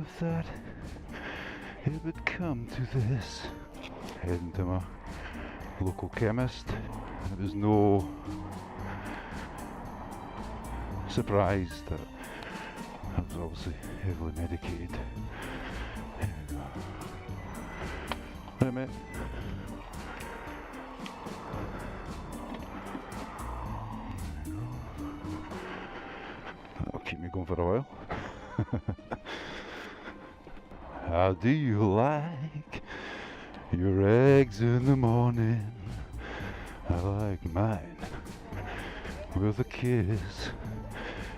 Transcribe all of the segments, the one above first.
have thought it would come to this. Heading to my local chemist. It was no surprise that I was obviously heavily medicated. Right, mate. That'll keep me going for a while. How do you like your eggs in the morning? I like mine with a kiss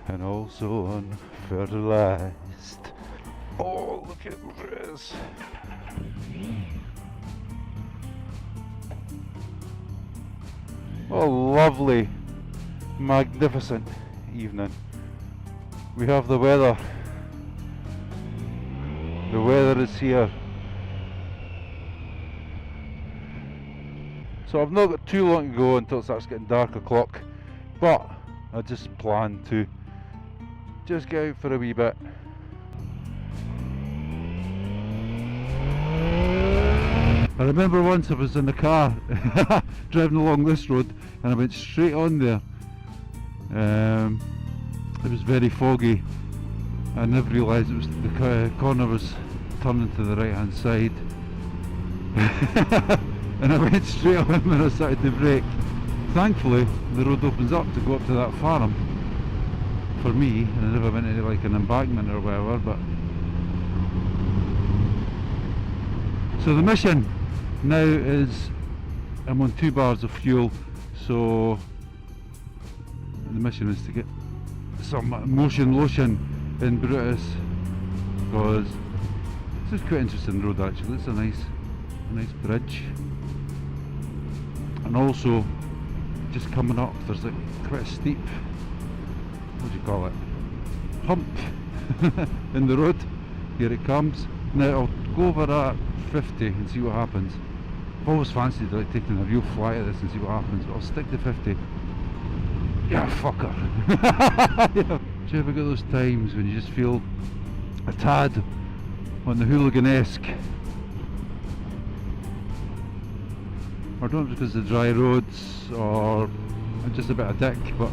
and also unfertilized. Oh, look at this. What a lovely, magnificent evening. We have the weather. The weather is here. So I've not got too long to go until it starts getting dark o'clock, but I just plan to just get out for a wee bit. I remember once I was in the car driving along this road and I went straight on there. It was very foggy. I never realised it was the corner was turning to the right hand side. And I went straight on when I started to brake. Thankfully the road opens up to go up to that farm for me, and I never went into like an embankment or whatever. But so the mission now is I'm on 2 bars of fuel, so the mission is to get some motion lotion in Brutus, because this is quite interesting road actually. It's a nice bridge, and also just coming up there's like quite a steep, what do you call it, hump in the road. Here it comes. Now I'll go over at 50 and see what happens. I've always fancied like taking a real flight at this and see what happens, but I'll stick to 50. Yeah, fucker. Yeah. Do you ever get those times when you just feel a tad on the hooligan-esque? Or not because of the dry roads, or I'm just a bit of a dick, but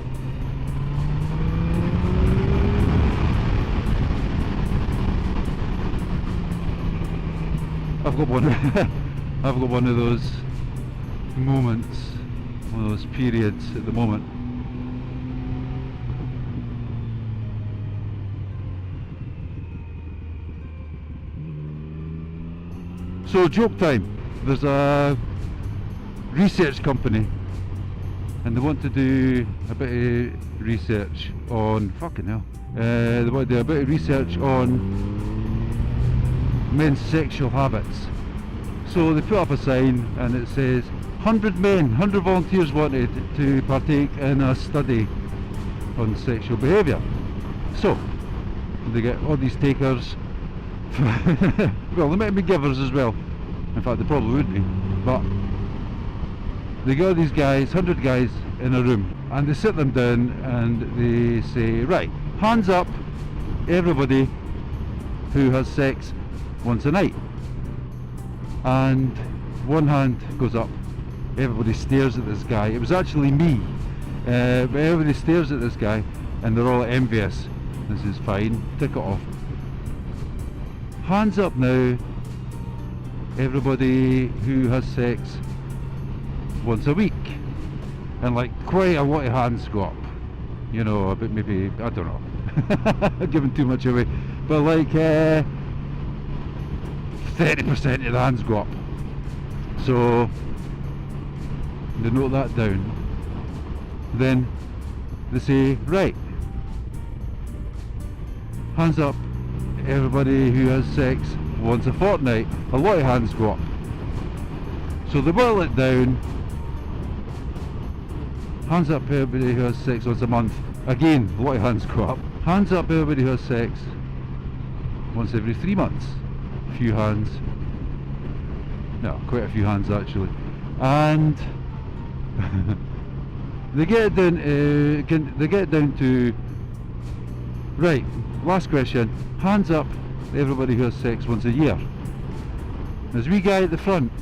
I've got one of those moments, one of those periods at the moment. So joke time. There's a research company and they want to do a bit of research on fucking hell. They want to do a bit of research on men's sexual habits. So they put up a sign and it says 100 volunteers wanted to partake in a study on sexual behaviour. So they get all these takers. Well, they might be givers as well. In fact, they probably would be. But they get all these guys, 100 guys in a room, and they sit them down and they say, right, hands up everybody who has sex once a night. And one hand goes up. Everybody stares at this guy. It was actually me. But everybody stares at this guy and they're all envious. This is fine. Tick it off. Hands up now, everybody who has sex once a week. And like quite a lot of hands go up. You know, a bit maybe, I don't know, giving too much away. But like 30% of the hands go up. So they note that down. Then they say, right, hands up everybody who has sex once a fortnight. A lot of hands go up. So they boil it down. Hands up everybody who has sex once a month. Again, a lot of hands go up. Hands up everybody who has sex once every 3 months. A few hands. No, quite a few hands actually. And they get down to right, last question. Hands up everybody who has sex once a year. There's a wee guy at the front,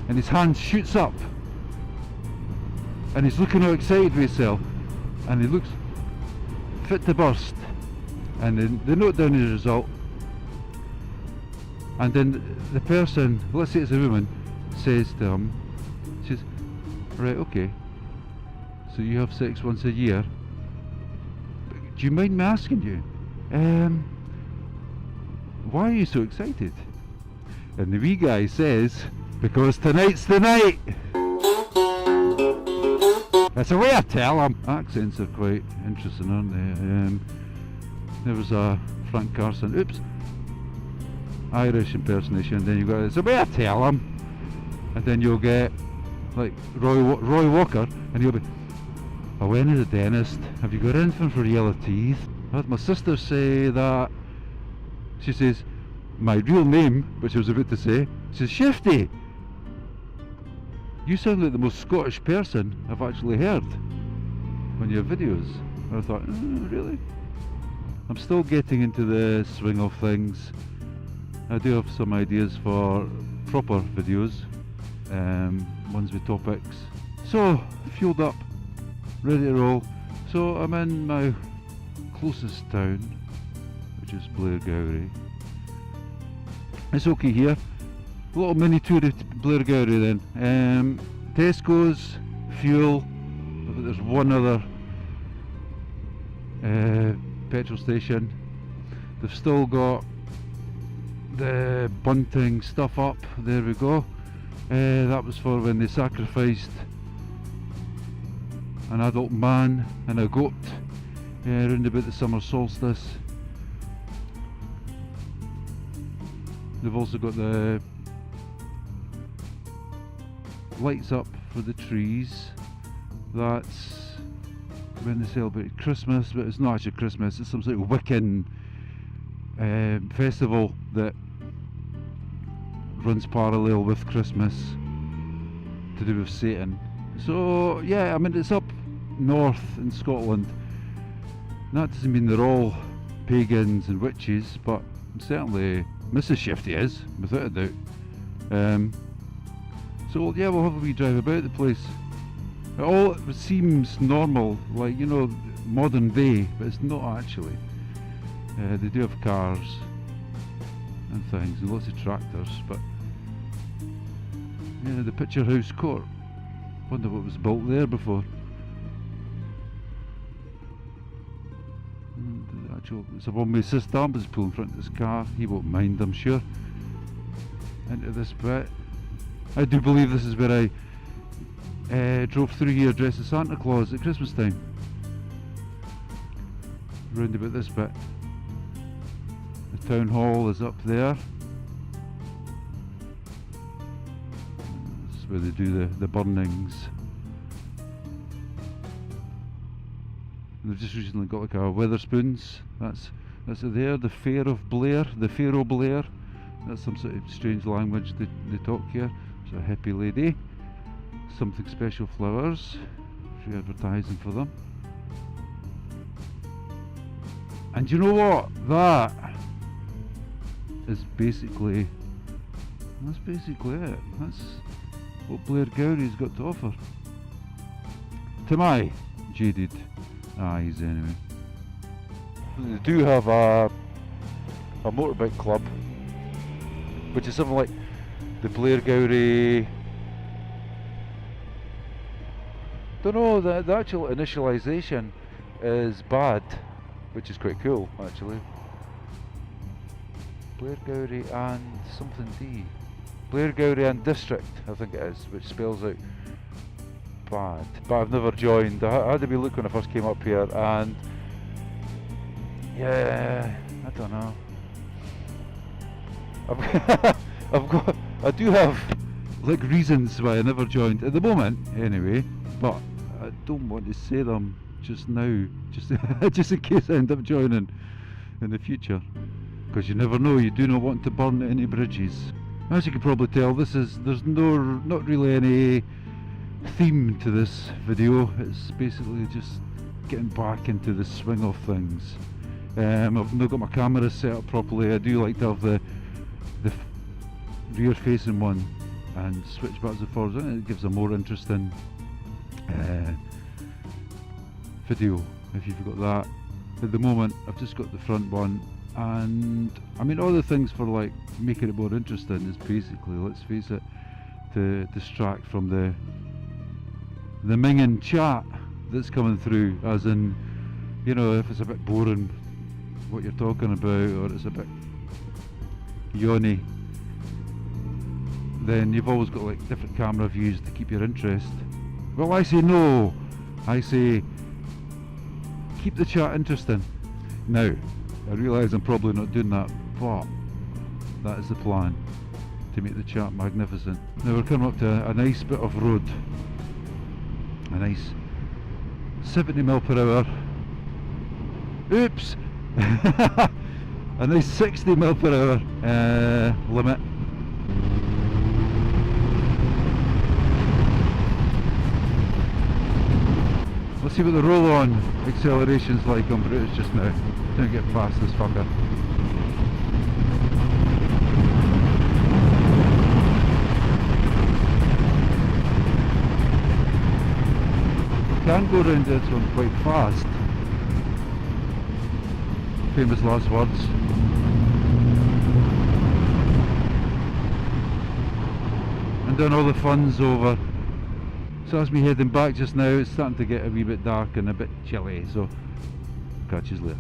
and his hand shoots up, and he's looking all excited with himself, and he looks fit to burst. And then they note down his result, and then the person, let's say it's a woman, says to him, she says, right, okay, so you have sex once a year, do you mind me asking you, why are you so excited? And the wee guy says, because tonight's the night. That's the way I tell him. Accents are quite interesting, aren't they? There was a Frank Carson, Irish impersonation, and then you got, it's the way I tell him. And then you'll get like Roy Walker, and he'll be, I went to the dentist, have you got anything for yellow teeth? I had my sister say that. She says, my real name, which I was about to say, she says, Shifty, you sound like the most Scottish person I've actually heard on your videos. And I thought, really? I'm still getting into the swing of things. I do have some ideas for proper videos, ones with topics. So, fueled up, ready to roll. So I'm in my closest town, which is Blairgowrie. It's okay here. A little mini tour of Blairgowrie then. Tesco's, fuel. I think there's one other petrol station. They've still got the bunting stuff up. There we go. That was for when they sacrificed an adult man and a goat around about the summer solstice. They've also got the lights up for the trees. That's when they celebrate Christmas, but it's not actually Christmas, it's some sort of Wiccan festival that runs parallel with Christmas to do with Satan. So yeah, I mean, it's up north in Scotland. That doesn't mean they're all pagans and witches, but certainly Mrs. Shifty is, without a doubt. So yeah, we'll have a wee drive about the place. It all seems normal, like, you know, modern day, but it's not actually. They do have cars and things, and lots of tractors, but yeah, the Picture House Court. Wonder what was built there before. It's a one-way system. He's pulling in front of his car. He won't mind, I'm sure. Into this bit. I do believe this is where I drove through here dressed as Santa Claus at Christmas time. Round about this bit. The town hall is up there. This is where they do the burnings. They've just recently got like a Weatherspoons. That's it there. The Fair of Blair, the Pharaoh Blair. That's some sort of strange language they talk here. It's a hippie lady. Something Special Flowers. Free advertising for them. And you know what? That is basically, that's basically it. That's what Blairgowrie's got to offer. To my jaded eyes, anyway. They do have a motorbike club, which is something like the Blairgowrie. Don't know, the actual initialisation is bad, which is quite cool actually. Blairgowrie and something D. Blairgowrie and District, I think it is, which spells out bad. But I've never joined. I had a wee look when I first came up here, and yeah, I don't know. I do have like reasons why I never joined at the moment, anyway. But I don't want to say them just now, just in case I end up joining in the future, because you never know. You do not want to burn any bridges. As you can probably tell, there's not really any theme to this video. It's basically just getting back into the swing of things. I've not got my camera set up properly. I do like to have the rear facing one and switch backwards and forwards, and it gives a more interesting video if you've got that. At the moment I've just got the front one, and I mean all the things for like making it more interesting is basically, let's face it, to distract from the minging chat that's coming through, as in, you know, if it's a bit boring what you're talking about, or it's a bit yawny, then you've always got like different camera views to keep your interest. Well, I say no, I say keep the chat interesting. Now, I realise I'm probably not doing that, but that is the plan, to make the chat magnificent. Now we're coming up to a nice bit of road, a nice 70 mile per hour, oops, a nice 60 mile per hour limit. Let's see what the roll-on acceleration's like on British just now. Don't get past this fucker. Can go around this one quite fast. Famous last words. And then all the fun's over. So that's me heading back just now. It's starting to get a wee bit dark and a bit chilly, so catch you later.